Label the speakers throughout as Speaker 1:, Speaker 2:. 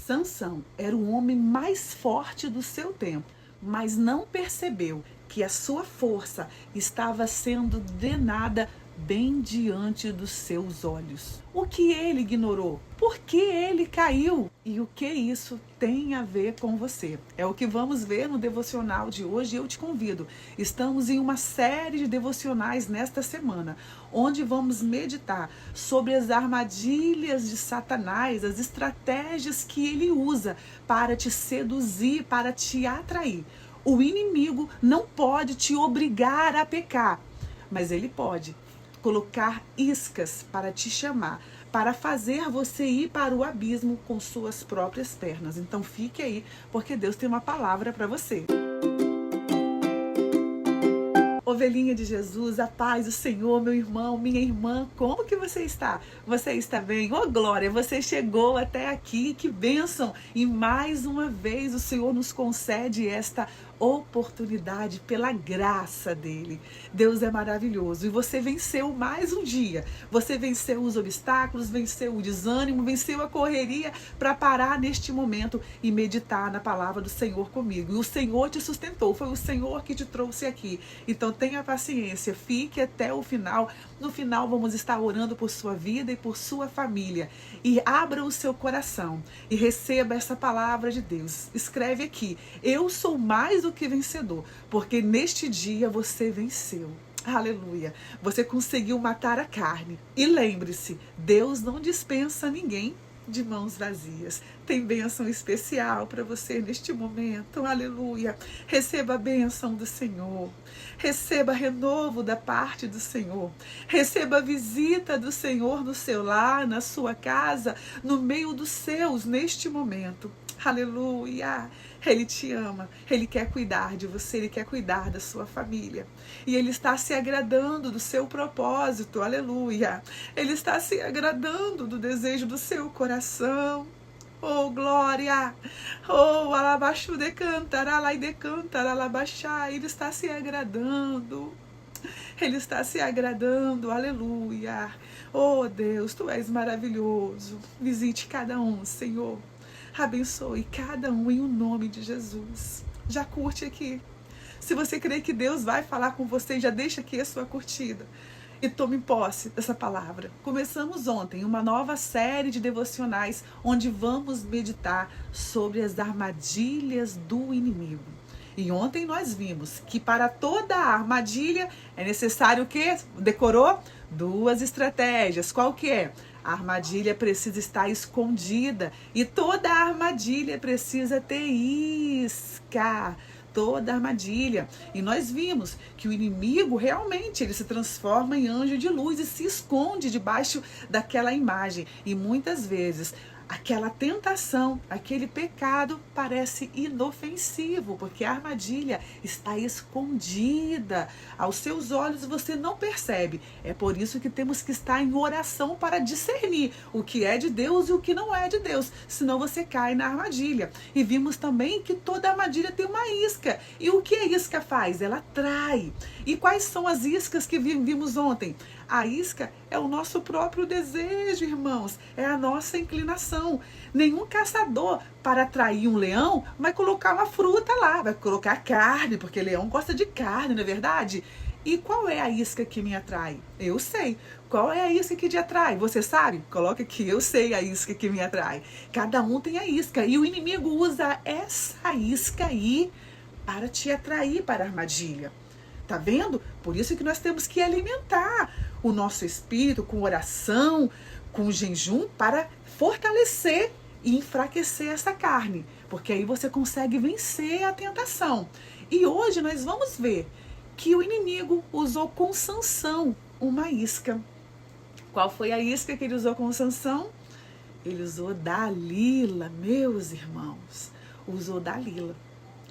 Speaker 1: Sansão era o homem mais forte do seu tempo, mas não percebeu que a sua força estava sendo drenada bem diante dos seus olhos. O que ele ignorou? Por que ele caiu? E o que isso tem a ver com você? É o que vamos ver no devocional de hoje. Eu te convido. Estamos em uma série de devocionais nesta semana, onde vamos meditar sobre as armadilhas de Satanás, as estratégias que ele usa para te seduzir, para te atrair. O inimigo não pode te obrigar a pecar, mas ele pode colocar iscas para te chamar, para fazer você ir para o abismo com suas próprias pernas. Então fique aí, porque Deus tem uma palavra para você. Ovelhinha de Jesus, a paz do Senhor, meu irmão, minha irmã, como que você está? Você está bem? Oh glória, você chegou até aqui, que bênção! E mais uma vez o Senhor nos concede esta oportunidade pela graça dele. Deus é maravilhoso e você venceu mais um dia. Você venceu os obstáculos, venceu o desânimo, venceu a correria para parar neste momento e meditar na palavra do Senhor comigo. E o Senhor te sustentou, foi o Senhor que te trouxe aqui. Então tenha paciência, fique até o final. No final vamos estar orando por sua vida e por sua família. E abra o seu coração e receba essa palavra de Deus. Escreve aqui: eu sou mais do que vencedor, porque neste dia você venceu. Aleluia! Você conseguiu matar a carne. E lembre-se, Deus não dispensa ninguém de mãos vazias. Tem bênção especial para você neste momento. Aleluia! Receba a bênção do Senhor. Receba renovo da parte do Senhor. Receba a visita do Senhor no seu lar, na sua casa, no meio dos seus neste momento. Aleluia! Ele te ama, Ele quer cuidar de você, Ele quer cuidar da sua família. E Ele está se agradando do seu propósito, aleluia! Ele está se agradando do desejo do seu coração. Oh, glória! Oh, alabaxu decantará, lá e decantará, alabaxá. Ele está se agradando. Ele está se agradando, aleluia! Oh, Deus, Tu és maravilhoso. Visite cada um, Senhor. Abençoe cada um em o nome de Jesus. Já curte aqui. Se você crê que Deus vai falar com você, já deixa aqui a sua curtida. E tome posse dessa palavra. Começamos ontem uma nova série de devocionais onde vamos meditar sobre as armadilhas do inimigo. E ontem nós vimos que para toda armadilha é necessário o quê? Decorou? 2 estratégias. Qual que é? A armadilha precisa estar escondida e toda armadilha precisa ter isca. Toda armadilha. E nós vimos que o inimigo realmente ele se transforma em anjo de luz e se esconde debaixo daquela imagem. E muitas vezes aquela tentação, aquele pecado parece inofensivo, porque a armadilha está escondida. Aos seus olhos você não percebe. É por isso que temos que estar em oração para discernir o que é de Deus e o que não é de Deus. Senão você cai na armadilha. E vimos também que toda armadilha tem uma isca. E o que a isca faz? Ela atrai. E quais são as iscas que vimos ontem? A isca é o nosso próprio desejo, irmãos. É a nossa inclinação. Nenhum caçador, para atrair um leão, vai colocar uma fruta lá, vai colocar carne, porque leão gosta de carne, não é verdade? E qual é a isca que me atrai? Eu sei. Qual é a isca que te atrai? Você sabe? Coloca aqui, eu sei a isca que me atrai. Cada um tem a isca. E o inimigo usa essa isca aí para te atrair para a armadilha. Tá vendo? Por isso que nós temos que alimentar o nosso espírito com oração, com jejum, para fortalecer e enfraquecer essa carne. Porque aí você consegue vencer a tentação. E hoje nós vamos ver que o inimigo usou com Sansão uma isca. Qual foi a isca que ele usou com Sansão? Ele usou Dalila, meus irmãos. Usou Dalila.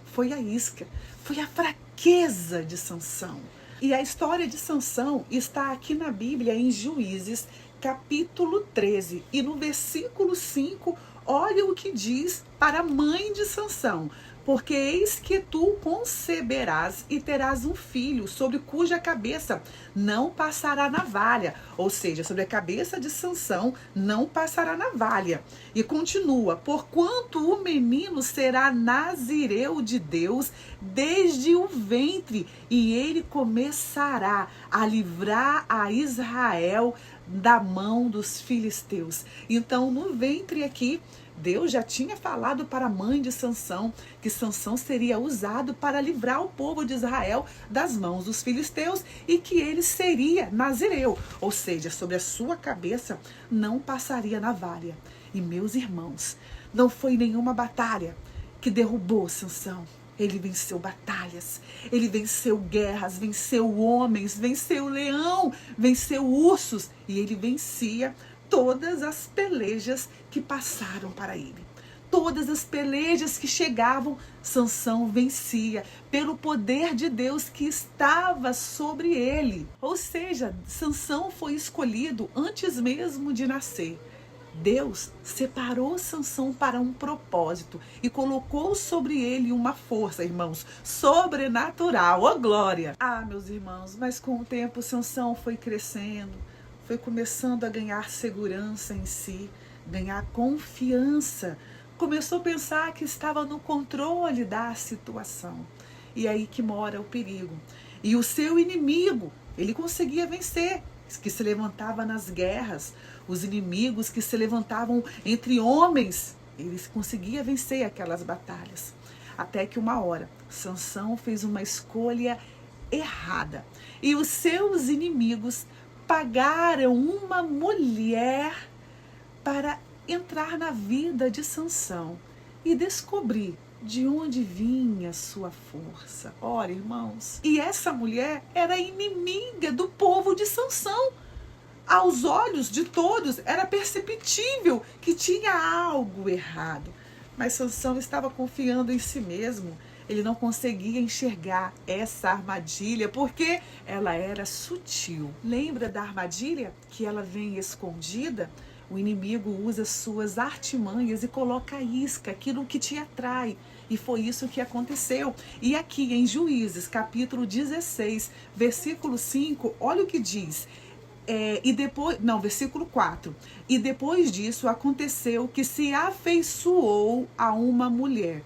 Speaker 1: Foi a isca, foi a fraqueza de Sansão. E a história de Sansão está aqui na Bíblia em Juízes, capítulo 13. E no versículo 5, olha o que diz para a mãe de Sansão. porque eis que tu conceberás e terás um filho, sobre cuja cabeça não passará navalha. Ou seja, sobre a cabeça de Sansão não passará navalha. E continua, porquanto o menino será nazireu de Deus desde o ventre, e ele começará a livrar a Israel da mão dos filisteus. Então, no ventre aqui, Deus já tinha falado para a mãe de Sansão que Sansão seria usado para livrar o povo de Israel das mãos dos filisteus e que ele seria nazireu, ou seja, sobre a sua cabeça não passaria navalha. E meus irmãos, não foi nenhuma batalha que derrubou Sansão. Ele venceu batalhas, ele venceu guerras, venceu homens, venceu leão, venceu ursos, e ele vencia todas as pelejas que passaram para ele. Todas as pelejas que chegavam, Sansão vencia pelo poder de Deus que estava sobre ele. Ou seja, Sansão foi escolhido antes mesmo de nascer. Deus separou Sansão para um propósito e colocou sobre ele uma força, irmãos, sobrenatural. Ó glória! Ah, meus irmãos, mas com o tempo Sansão foi crescendo, foi começando a ganhar segurança em si, ganhar confiança. Começou a pensar que estava no controle da situação. E aí que mora o perigo. E o seu inimigo, ele conseguia vencer, que se levantava nas guerras, os inimigos que se levantavam entre homens, eles conseguiam vencer aquelas batalhas. Até que uma hora, Sansão fez uma escolha errada. E os seus inimigos pagaram uma mulher para entrar na vida de Sansão e descobrir de onde vinha sua força. Ora, irmãos, e essa mulher era inimiga do povo de Sansão. Aos olhos de todos era perceptível que tinha algo errado. Mas Sansão estava confiando em si mesmo. Ele não conseguia enxergar essa armadilha porque ela era sutil. Lembra da armadilha? Que ela vem escondida? O inimigo usa suas artimanhas e coloca a isca, aquilo que te atrai. E foi isso que aconteceu. E aqui em Juízes, capítulo 16, versículo 5, olha o que diz. Versículo 4. E depois disso aconteceu que se afeiçoou a uma mulher.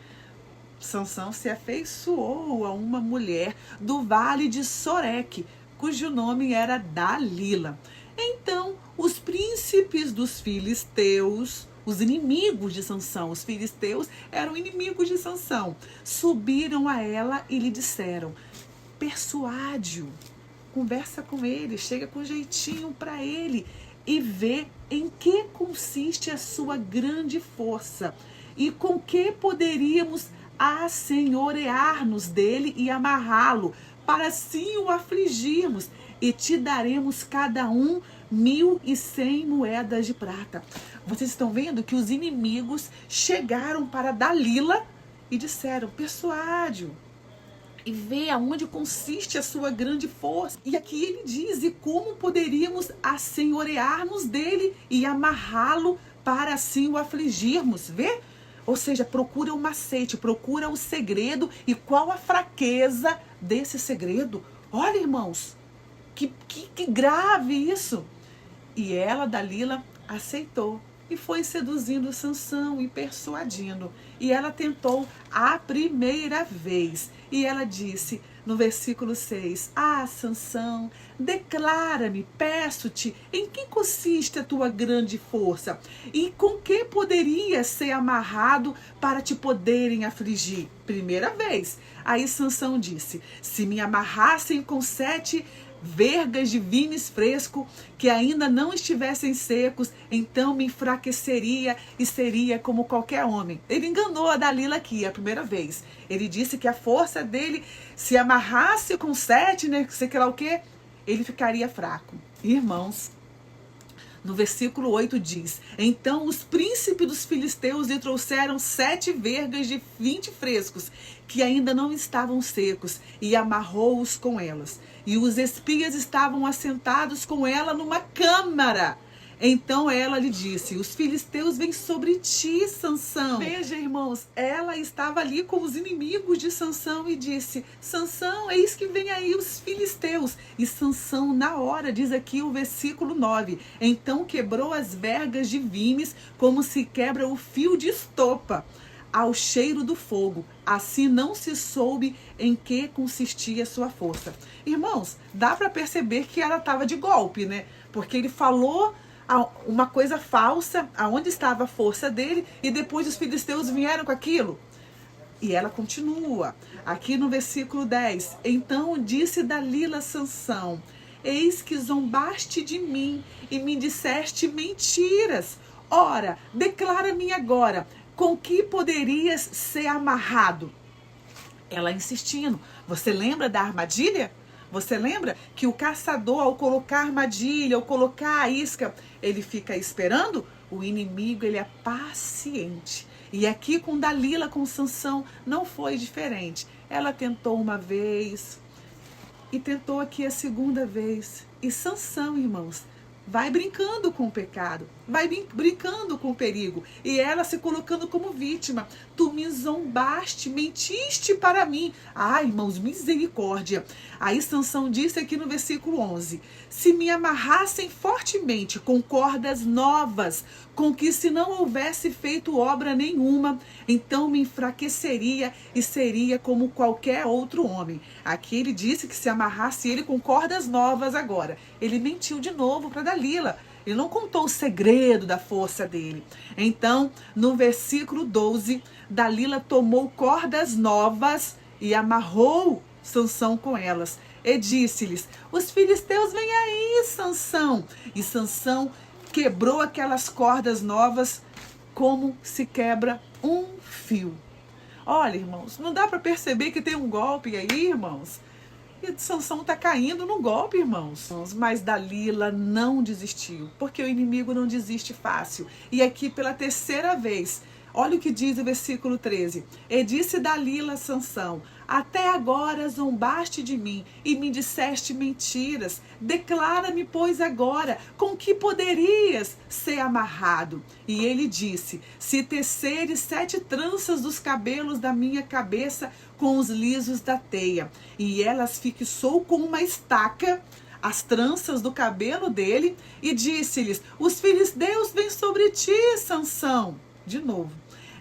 Speaker 1: Sansão se afeiçoou a uma mulher do vale de Soreque, cujo nome era Dalila. Então, os príncipes dos filisteus, os inimigos de Sansão, os filisteus eram inimigos de Sansão, subiram a ela e lhe disseram: persuade-o, conversa com ele, chega com jeitinho para ele e vê em que consiste a sua grande força e com que poderíamos assenhorear-nos dele e amarrá-lo, para assim o afligirmos, e te daremos cada um 1.100 moedas de prata. Vocês estão vendo que os inimigos chegaram para Dalila e disseram: persuade-o e vê aonde consiste a sua grande força. E aqui ele diz: e como poderíamos assenhorear-nos dele e amarrá-lo para assim o afligirmos. Vê? Ou seja, procura o macete, procura o segredo. E qual a fraqueza desse segredo? Olha, irmãos, que grave isso. E ela, Dalila, aceitou e foi seduzindo Sansão e persuadindo. E ela tentou a primeira vez. E ela disse no versículo 6: ah, Sansão, declara-me, peço-te, em que consiste a tua grande força? E com que poderia ser amarrado para te poderem afligir? Primeira vez. Aí Sansão disse: se me amarrassem com 7 vergas de vinho fresco que ainda não estivessem secos, então me enfraqueceria e seria como qualquer homem. Ele enganou a Dalila aqui a primeira vez. Ele disse que a força dele, se amarrasse com 7, né, sei que lá o que, ele ficaria fraco. Irmãos, no versículo 8 diz: então os príncipes dos filisteus lhe trouxeram 7 vergas de 20 frescos, que ainda não estavam secos, e amarrou-os com elas. E os espias estavam assentados com ela numa câmara. Então ela lhe disse: os filisteus vêm sobre ti, Sansão. Veja, irmãos, ela estava ali com os inimigos de Sansão e disse: Sansão, eis que vem aí os filisteus. E Sansão, na hora, diz aqui o versículo 9, então quebrou as vergas de vimes como se quebra o fio de estopa ao cheiro do fogo. Assim não se soube em que consistia sua força. Irmãos, dá para perceber que ela estava de golpe, né? Porque ele falou uma coisa falsa, aonde estava a força dele, e depois os filisteus vieram com aquilo. E ela continua, aqui no versículo 10, então disse Dalila a Sansão: eis que zombaste de mim e me disseste mentiras. Ora, declara-me agora, com que poderias ser amarrado? Ela insistindo, você lembra da armadilha? Você lembra que o caçador, ao colocar armadilha, ao colocar a isca, ele fica esperando? O inimigo, ele é paciente. E aqui com Dalila, com Sansão, não foi diferente. Ela tentou uma vez e tentou aqui a segunda vez. E Sansão, irmãos, vai brincando com o pecado, vai brincando com o perigo. E ela se colocando como vítima. Tu me zombaste, mentiste para mim. Ai, irmãos, misericórdia. Aí Sansão disse aqui no versículo 11: se me amarrassem fortemente com cordas novas, com que se não houvesse feito obra nenhuma, então me enfraqueceria e seria como qualquer outro homem. Aqui ele disse que se amarrasse ele com cordas novas agora. Ele mentiu de novo para Dalila. Ele não contou o segredo da força dele. Então, no versículo 12, Dalila tomou cordas novas e amarrou Sansão com elas. E disse-lhes: os filisteus vêm aí, Sansão. E Sansão quebrou aquelas cordas novas como se quebra um fio. Olha, irmãos, não dá para perceber que tem um golpe aí, irmãos? E Sansão está caindo no golpe, irmãos. Mas Dalila não desistiu, porque o inimigo não desiste fácil. E aqui pela terceira vez, olha o que diz o versículo 13. E disse Dalila a Sansão: até agora zombaste de mim e me disseste mentiras. Declara-me, pois, agora, com que poderias ser amarrado? E ele disse: se teceres 7 tranças dos cabelos da minha cabeça com os lisos da teia, e elas fixou com uma estaca as tranças do cabelo dele, e disse-lhes: os filisteus vêm sobre ti, Sansão. De novo.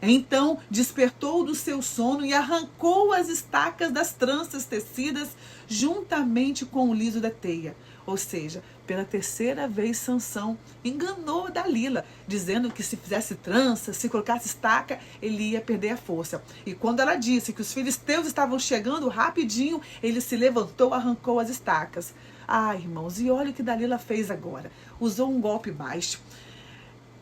Speaker 1: Então despertou do seu sono e arrancou as estacas das tranças tecidas juntamente com o liso da teia. Ou seja, pela terceira vez Sansão enganou Dalila, dizendo que se fizesse trança, se colocasse estaca, ele ia perder a força. E quando ela disse que os filisteus estavam chegando rapidinho, ele se levantou, arrancou as estacas. Ah, irmãos, e olha o que Dalila fez agora. Usou um golpe baixo.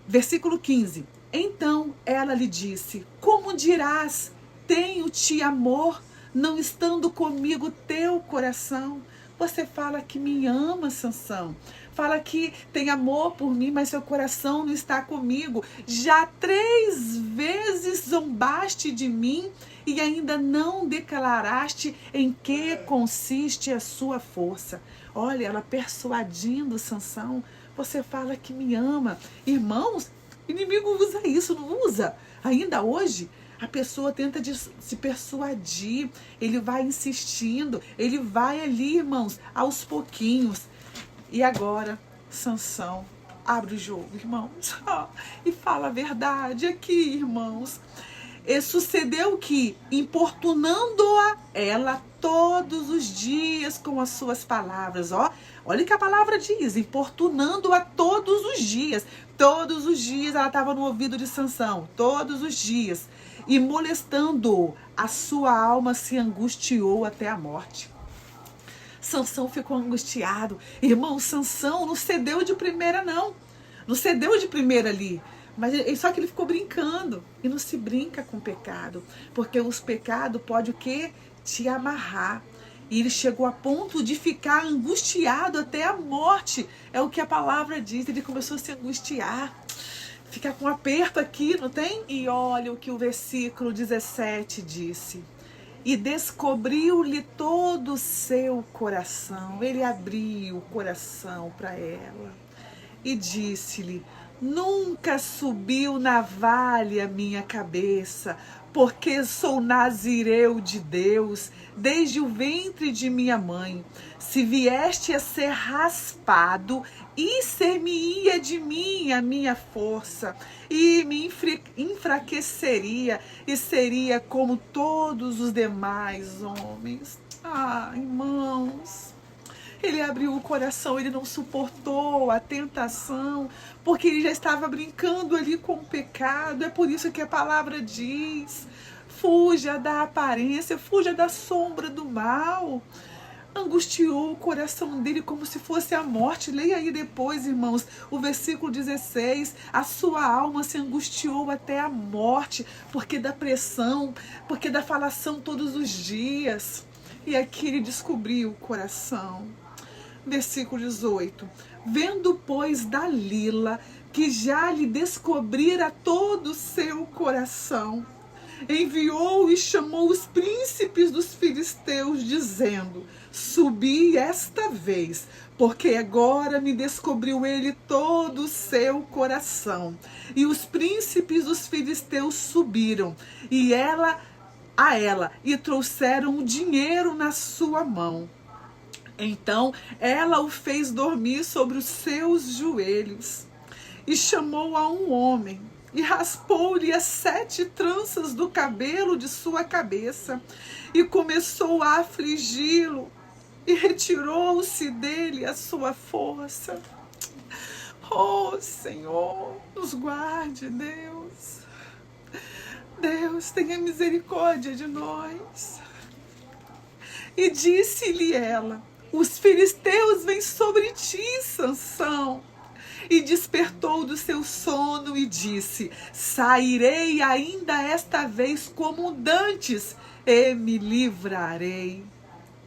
Speaker 1: Versículo 15. Então ela lhe disse: como dirás, tenho-te amor, não estando comigo teu coração? Você fala que me ama, Sansão. Fala que tem amor por mim, mas seu coração não está comigo. Já 3 vezes zombaste de mim e ainda não declaraste em que consiste a sua força. Olha, ela persuadindo Sansão. Você fala que me ama. Irmãos, o inimigo usa isso, não usa? Ainda hoje, a pessoa tenta se persuadir, ele vai insistindo, ele vai ali, irmãos, aos pouquinhos. E agora, Sansão abre o jogo, irmãos, e fala a verdade aqui, irmãos. E sucedeu que, importunando-a ela todos os dias com as suas palavras, olha o que a palavra diz, importunando-a todos os dias. Todos os dias ela estava no ouvido de Sansão, todos os dias. E molestando-o, a sua alma se angustiou até a morte. Sansão ficou angustiado. Irmão, Sansão não cedeu de primeira, não. Não cedeu de primeira ali. Mas só que ele ficou brincando. E não se brinca com o pecado. Porque os pecados podem o quê? Te amarrar. E ele chegou a ponto de ficar angustiado até a morte. É o que a palavra diz. Ele começou a se angustiar. Ficar com um aperto aqui, não tem? E olha o que o versículo 17 disse. E descobriu-lhe todo o seu coração. Ele abriu o coração para ela. e disse-lhe: nunca subiu navalha a minha cabeça, porque sou nazireu de Deus desde o ventre de minha mãe. Se vieste a ser raspado, ser-me-ia de mim a minha força, e me enfraqueceria, e seria como todos os demais homens. Ah, irmãos, ele abriu o coração, ele não suportou a tentação, porque ele já estava brincando ali com o pecado. É por isso que a palavra diz: fuja da aparência, fuja da sombra do mal. Angustiou o coração dele como se fosse a morte. Leia aí depois, irmãos, o versículo 16. A sua alma se angustiou até a morte, porque da pressão, porque da falação todos os dias. E aqui ele descobriu o coração. Versículo 18. Vendo, pois, Dalila que já lhe descobrira todo o seu coração, enviou e chamou os príncipes dos filisteus, dizendo: subi esta vez, porque agora me descobriu ele todo o seu coração. E os príncipes dos filisteus subiram, e ela e trouxeram o dinheiro na sua mão. Então ela o fez dormir sobre os seus joelhos, e chamou a um homem, e raspou-lhe as 7 tranças do cabelo de sua cabeça, e começou a afligi-lo, e retirou-se dele a sua força. Oh, Senhor, nos guarde, Deus. Deus, tenha misericórdia de nós. E disse-lhe ela: os filisteus vêm sobre ti, Sansão. E despertou do seu sono e disse: sairei ainda esta vez como dantes, e me livrarei.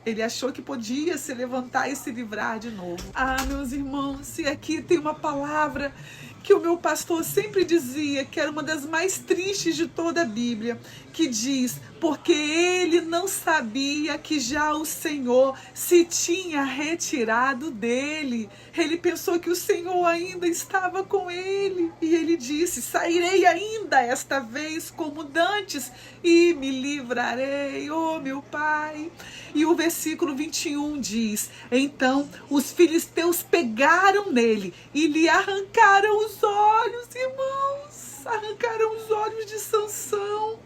Speaker 1: Ele achou que podia se levantar e se livrar de novo. Ah, meus irmãos, e aqui tem uma palavra que o meu pastor sempre dizia, que era uma das mais tristes de toda a Bíblia, que diz: porque ele não sabia que já o Senhor se tinha retirado dele. Ele pensou que o Senhor ainda estava com ele. E ele disse: sairei ainda esta vez como dantes, e me livrarei, oh meu Pai. E o versículo 21 diz: então os filisteus pegaram nele e lhe arrancaram os olhos, irmãos, arrancaram os olhos de Sansão,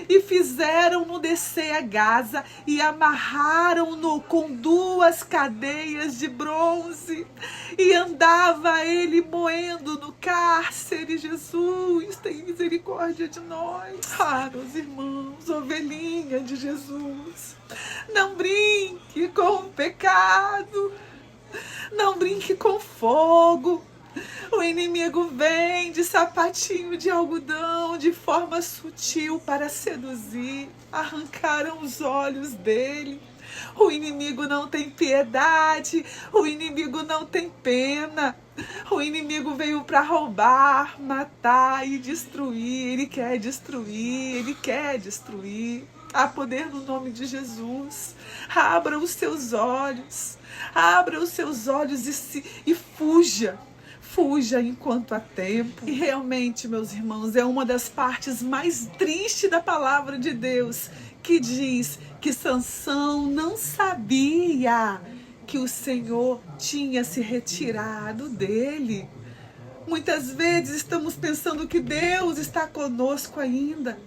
Speaker 1: e fizeram-no descer a Gaza, e amarraram-no com 2 cadeias de bronze, e andava ele moendo no cárcere. Jesus, tem misericórdia de nós. Ah, meus irmãos, ovelhinha de Jesus, não brinque com o pecado, não brinque com fogo. O inimigo vem de sapatinho de algodão, de forma sutil, para seduzir. Arrancaram os olhos dele. O inimigo não tem piedade, o inimigo não tem pena. O inimigo veio para roubar, matar e destruir. Ele quer destruir, ele quer destruir. Há poder no nome de Jesus. Abra os seus olhos, abra os seus olhos e fuja. Fuja enquanto há tempo. E realmente, meus irmãos, é uma das partes mais tristes da palavra de Deus, que diz que Sansão não sabia que o Senhor tinha se retirado dele. Muitas vezes estamos pensando que Deus está conosco ainda.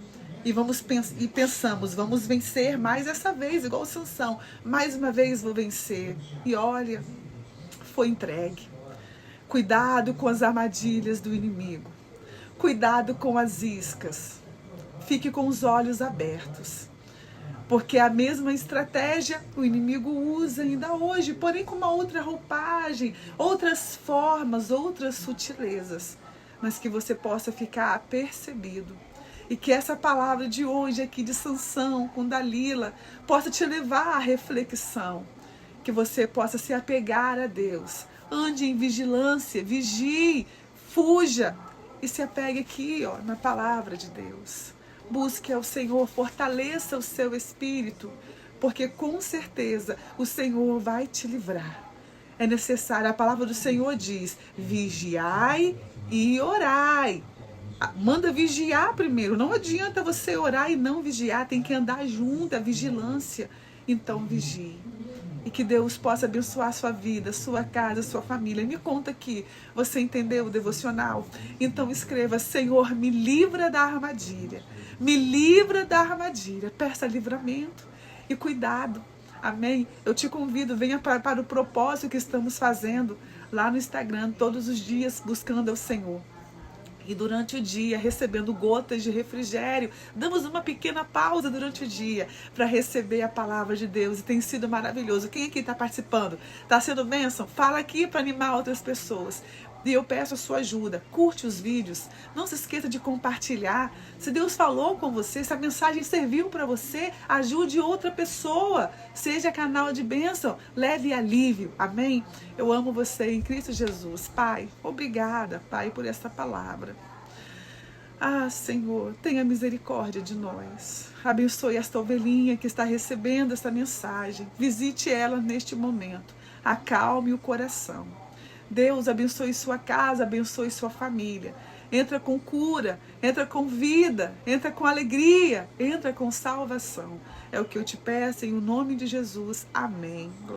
Speaker 1: E pensamos: vamos vencer mais essa vez, igual Sansão. Mais uma vez vou vencer. E olha, foi entregue. Cuidado com as armadilhas do inimigo. Cuidado com as iscas. Fique com os olhos abertos. Porque a mesma estratégia o inimigo usa ainda hoje, porém com uma outra roupagem, outras formas, outras sutilezas. Mas que você possa ficar apercebido. E que essa palavra de hoje aqui de Sansão com Dalila possa te levar à reflexão. Que você possa se apegar a Deus. Ande em vigilância, vigie, fuja e se apegue aqui, ó, na palavra de Deus. Busque ao Senhor, fortaleça o seu espírito, porque com certeza o Senhor vai te livrar. É necessário, a palavra do Senhor diz, vigiai e orai. Manda vigiar primeiro. Não adianta você orar e não vigiar. Tem que andar junto, a vigilância. Então vigie. E que Deus possa abençoar a sua vida, sua casa, sua família. Me conta aqui, você entendeu o devocional? Então escreva, Senhor, me livra da armadilha. Me livra da armadilha. Peça livramento e cuidado. Amém? Eu te convido, venha para o propósito que estamos fazendo lá no Instagram, todos os dias buscando ao Senhor. E durante o dia, recebendo gotas de refrigério, damos uma pequena pausa durante o dia para receber a palavra de Deus. E tem sido maravilhoso. Quem aqui está participando? Está sendo bênção? Fala aqui para animar outras pessoas. E eu peço a sua ajuda. Curte os vídeos. Não se esqueça de compartilhar. Se Deus falou com você, se a mensagem serviu para você, ajude outra pessoa. Seja canal de bênção. Leve alívio. Amém? Eu amo você em Cristo Jesus. Pai, obrigada, Pai, por esta palavra. Ah, Senhor, tenha misericórdia de nós. Abençoe esta ovelhinha que está recebendo esta mensagem. Visite ela neste momento. Acalme o coração. Deus, abençoe sua casa, abençoe sua família. Entra com cura, entra com vida, entra com alegria, entra com salvação. É o que eu te peço em nome de Jesus. Amém.